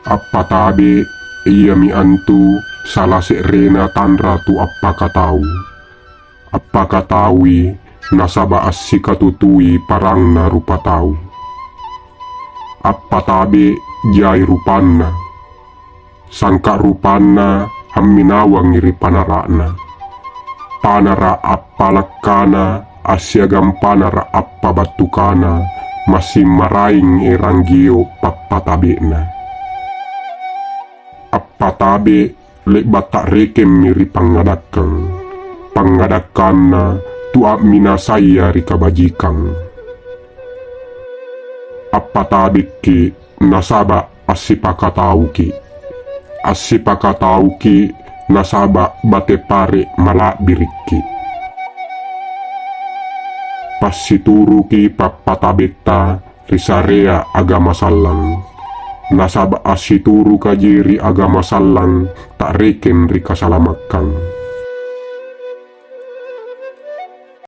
Apa tabe iya mi antu salah serena tanra tu apaka tahu. Apaka tawi nasaba asika tutui parangna rupa tahu. Apa tabe jai rupanna sangka rupanna amminawang iri panarakna. Panara apa lakkana asyagam panara apa batukana masih maraing eranggio papatabena. Apa tabe lek batak rekem miri pangadakanna tua mina saya rika bajikang. Apa tabe ki nasaba asipaka tauki nasaba bate pare malak biriki. Pas situru ki papatabeta risarea agama sallang. Nasaba asituru kajiri agama sallang tak reken rika salamakkang.